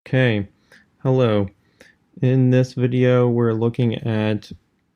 Okay, hello. In this video, we're looking at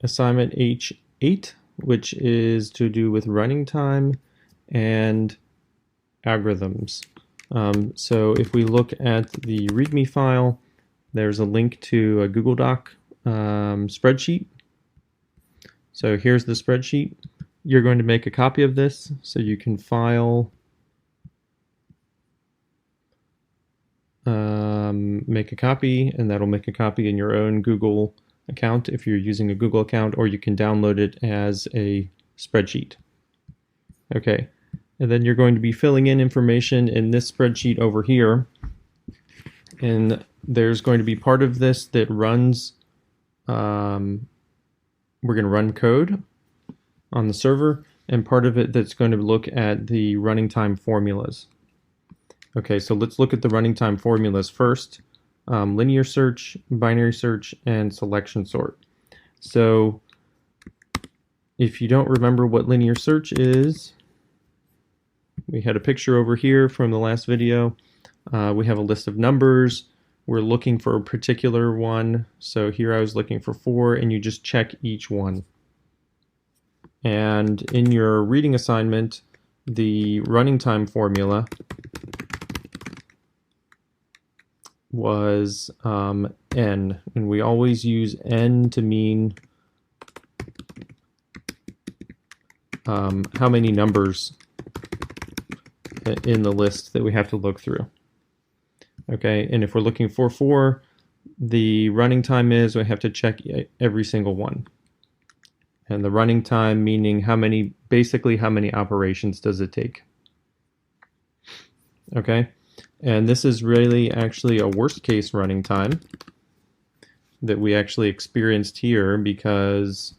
assignment H8, which is to do with running time and algorithms. So if we look at the README file, there's a link to a Google Doc spreadsheet. So here's the spreadsheet. You're going to make a copy of this so you can file make a copy, and that'll make a copy in your own Google account if you're using a Google account, or you can download it as a spreadsheet. Okay, and then you're going to be filling in information in this spreadsheet over here, and there's going to be part of this that runs, we're going to run code on the server, and part of it that's going to look at the running time formulas. Okay, so let's look at the running time formulas first. Linear search, binary search, and selection sort. So if you don't remember what linear search is, we had a picture over here from the last video. We have a list of numbers. We're looking for a particular one. So here I was looking for 4, and you just check each one. And in your reading assignment, the running time formula was n, and we always use n to mean how many numbers in the list that we have to look through. Okay, and if we're looking for 4, the running time is we have to check every single one. And the running time meaning basically how many operations does it take. Okay. And this is really actually a worst case running time that we actually experienced here because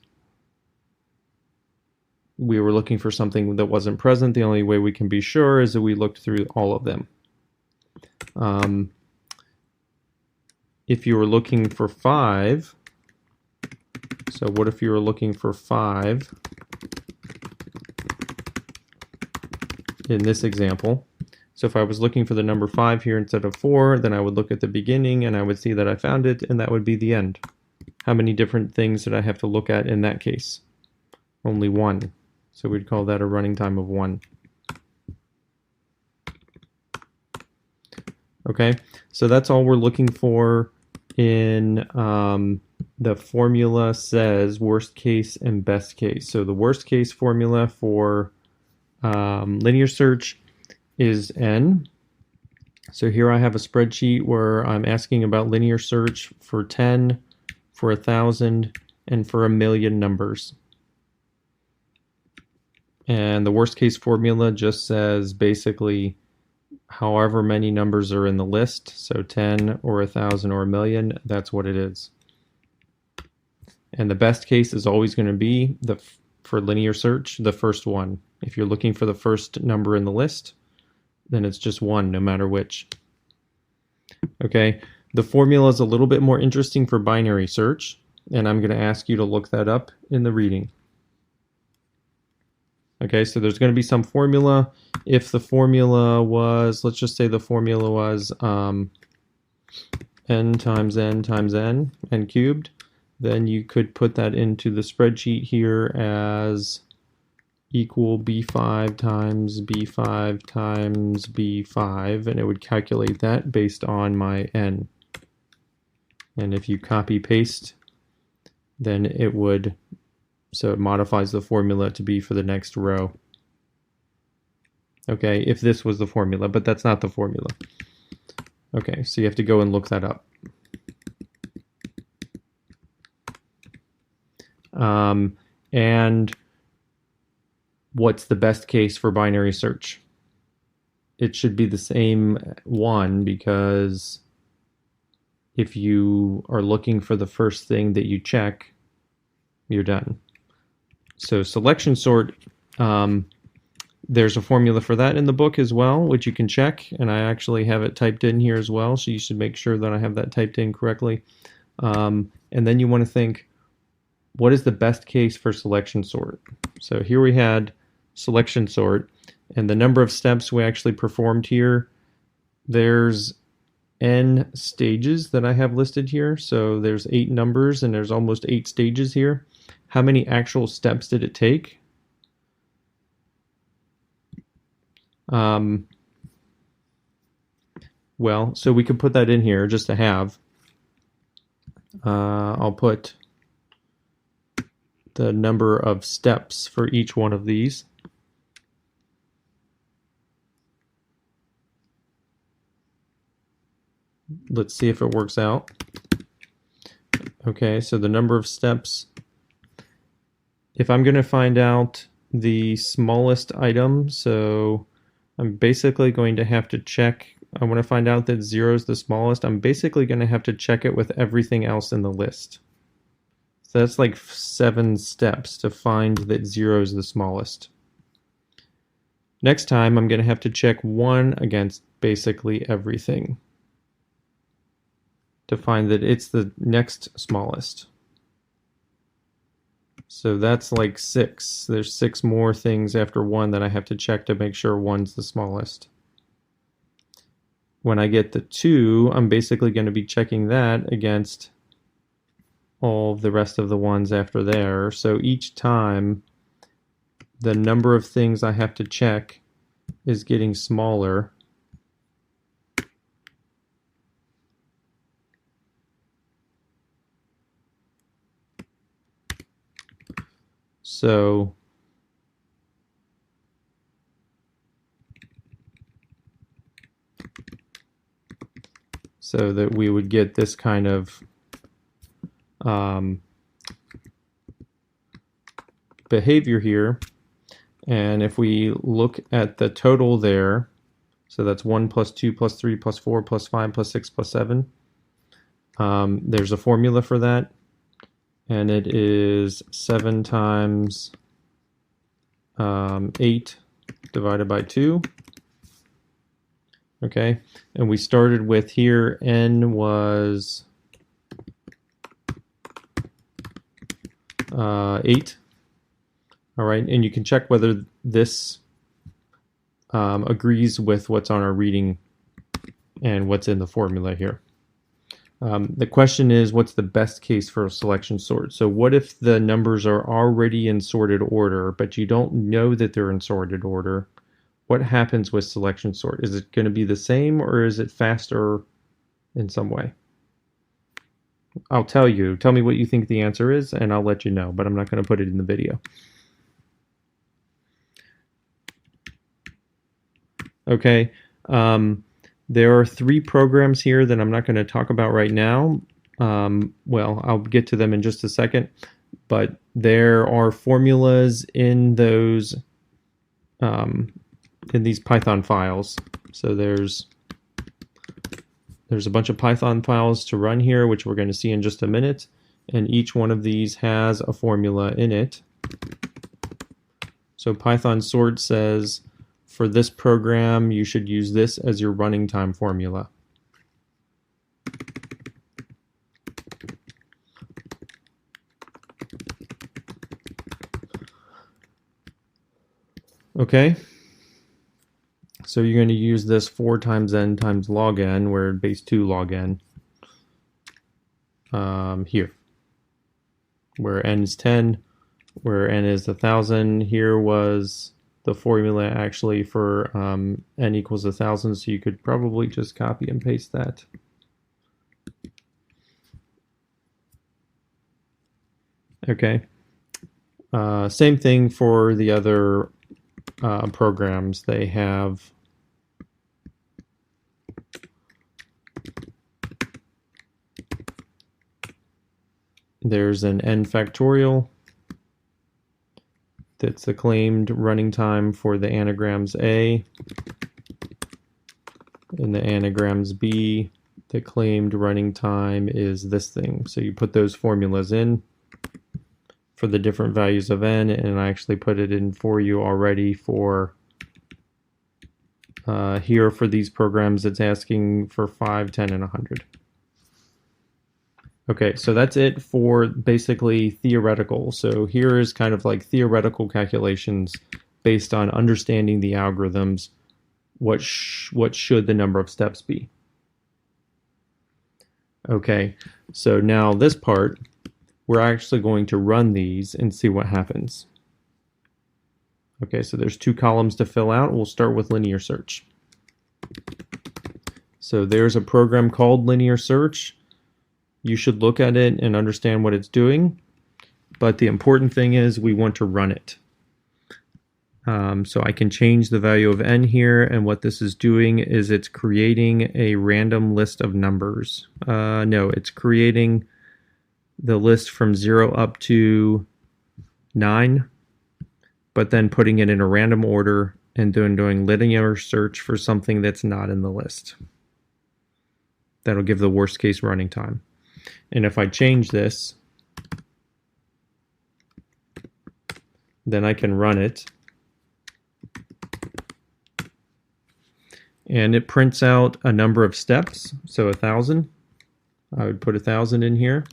we were looking for something that wasn't present. The only way we can be sure is that we looked through all of them. If you were looking for 5, so what if you were looking for 5 in this example? So if I was looking for the number 5 here instead of 4, then I would look at the beginning and I would see that I found it, and that would be the end. How many different things did I have to look at in that case? Only 1. So we'd call that a running time of 1. Okay, so that's all we're looking for in the formula says worst case and best case. So the worst case formula for linear search is n. So here I have a spreadsheet where I'm asking about linear search for 10, for 1,000, and for 1,000,000 numbers. And the worst case formula just says basically however many numbers are in the list, so 10 or 1,000 or 1,000,000, that's what it is. And the best case is always going to be, for linear search, the first one. If you're looking for the first number in the list, then it's just 1 no matter which. Okay, the formula is a little bit more interesting for binary search, and I'm going to ask you to look that up in the reading. Okay, so there's going to be some formula. If the formula was, let's just say the formula was n times n times n cubed, then you could put that into the spreadsheet here as equal b5 times b5 times b5, and it would calculate that based on my n. And if you copy paste, then it would, so it modifies the formula to be for the next row. Okay, if this was the formula, but that's not the formula. Okay, so you have to go and look that up. And what's the best case for binary search? It should be the same 1, because if you are looking for the first thing that you check, you're done. So selection sort, there's a formula for that in the book as well, which you can check, and I actually have it typed in here as well, so you should make sure that I have that typed in correctly. And then you want to think, what is the best case for selection sort? So here we had selection sort, and the number of steps we actually performed here, there's n stages that I have listed here. So there's 8 numbers and there's almost 8 stages here. How many actual steps did it take? Well, so we could put that in here just to have. I'll put the number of steps for each one of these. Let's see if it works out. Okay, so the number of steps, if I'm going to find out the smallest item, so I'm basically going to have to check, I want to find out that 0 is the smallest, I'm basically going to have to check it with everything else in the list. So that's like 7 steps to find that 0 is the smallest. Next time I'm going to have to check 1 against basically everything to find that it's the next smallest. So that's like 6. There's 6 more things after 1 that I have to check to make sure 1's the smallest. When I get the 2, I'm basically going to be checking that against all of the rest of the ones after there. So each time the number of things I have to check is getting smaller. So that we would get this kind of behavior here. And if we look at the total there, so that's 1 plus 2 plus 3 plus 4 plus 5 plus 6 plus 7, there's a formula for that, and it is 7 times 8 divided by 2. Okay, and we started with here, n was 8. All right, and you can check whether this agrees with what's on our reading and what's in the formula here. The question is, what's the best case for a selection sort? So what if the numbers are already in sorted order, but you don't know that they're in sorted order? What happens with selection sort? Is it going to be the same, or is it faster in some way? I'll tell you. Tell me what you think the answer is, and I'll let you know, but I'm not going to put it in the video. Okay, there are 3 programs here that I'm not going to talk about right now. Well, I'll get to them in just a second, but there are formulas in those in these Python files. So there's a bunch of Python files to run here, which we're going to see in just a minute, and each one of these has a formula in it. So Python sort says, for this program, you should use this as your running time formula. Okay, so you're going to use this 4 times n times log n, where base 2 log n, here, where n is 10, where n is 1,000. Here was the formula actually for n equals 1,000, so you could probably just copy and paste that. Okay, same thing for the other programs. They have there's an n factorial that's the claimed running time for the anagrams A, and the anagrams B, the claimed running time is this thing. So you put those formulas in for the different values of n, and I actually put it in for you already for here for these programs. It's asking for 5, 10, and 100. Okay, so that's it for basically theoretical. So here is kind of like theoretical calculations based on understanding the algorithms. What should the number of steps be? Okay, so now this part, we're actually going to run these and see what happens. Okay, so there's 2 columns to fill out. We'll start with linear search. So there's a program called linear search. You should look at it and understand what it's doing, but the important thing is we want to run it. So I can change the value of n here, and what this is doing is it's creating a random list of numbers. No, it's creating the list from 0 up to 9, but then putting it in a random order and then doing linear search for something that's not in the list. That'll give the worst case running time. And if I change this, then I can run it. And it prints out a number of steps, so 1,000. I would put 1,000 in here.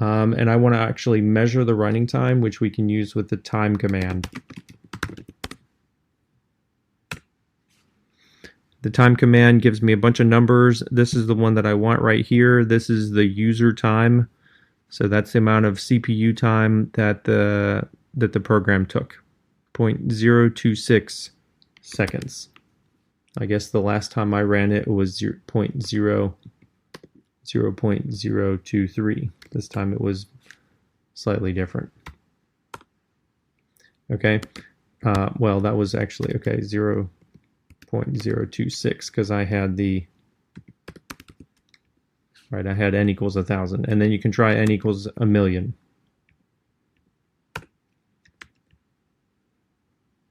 And I want to actually measure the running time, which we can use with the time command. The time command gives me a bunch of numbers. This is the one that I want right here. This is the user time. So that's the amount of CPU time that the program took. 0.026 seconds. I guess the last time I ran it was 0.023. This time it was slightly different. Okay, well that was actually, okay, 0.026 because I had the, right, I had n equals 1,000, and then you can try n equals 1,000,000.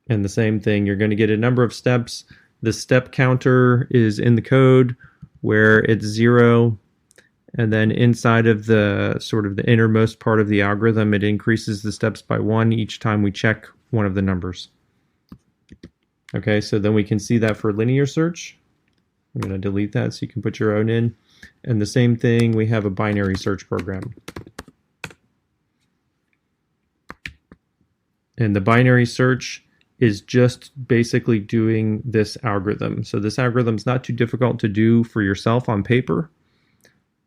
And the same thing, you're going to get a number of steps. The step counter is in the code where it's 0, and then inside of the sort of the innermost part of the algorithm, it increases the steps by 1 each time we check one of the numbers. Okay, so then we can see that for linear search. I'm going to delete that so you can put your own in. And the same thing, we have a binary search program. And the binary search is just basically doing this algorithm. So this algorithm is not too difficult to do for yourself on paper.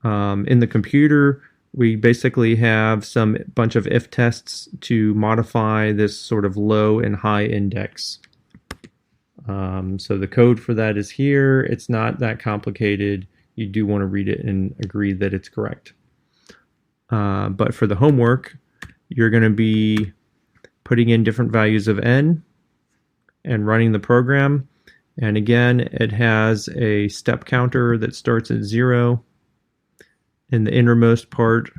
In the computer, we basically have some bunch of if tests to modify this sort of low and high index. So the code for that is here. It's not that complicated. You do want to read it and agree that it's correct. But for the homework, you're going to be putting in different values of n and running the program. And again, it has a step counter that starts at 0. In the innermost part,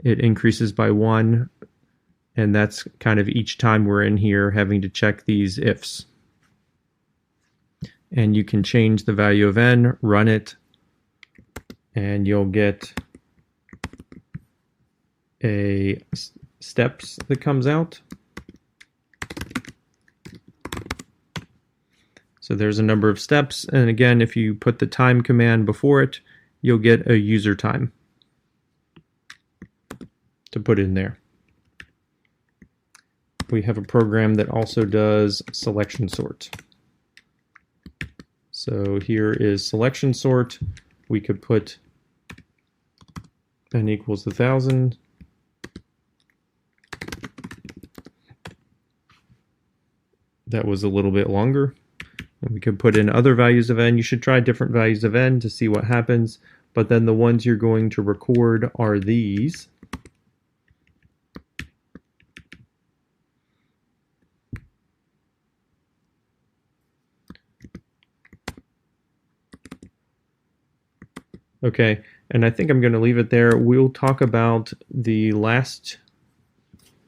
it increases by 1. And that's kind of each time we're in here having to check these ifs. And you can change the value of n, run it, and you'll get a steps that comes out. So there's a number of steps, and again, if you put the time command before it, you'll get a user time to put in there. We have a program that also does selection sort. So here is selection sort. We could put n equals 1,000. That was a little bit longer. And we could put in other values of n. You should try different values of n to see what happens. But then the ones you're going to record are these. Okay, and I think I'm going to leave it there. We'll talk about the last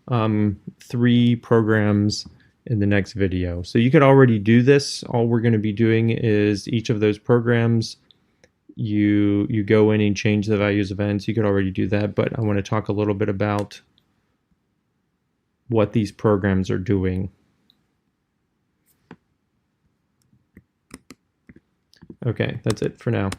3 programs in the next video. So you could already do this. All we're going to be doing is each of those programs, you go in and change the values of n, so you could already do that, but I want to talk a little bit about what these programs are doing. Okay, that's it for now.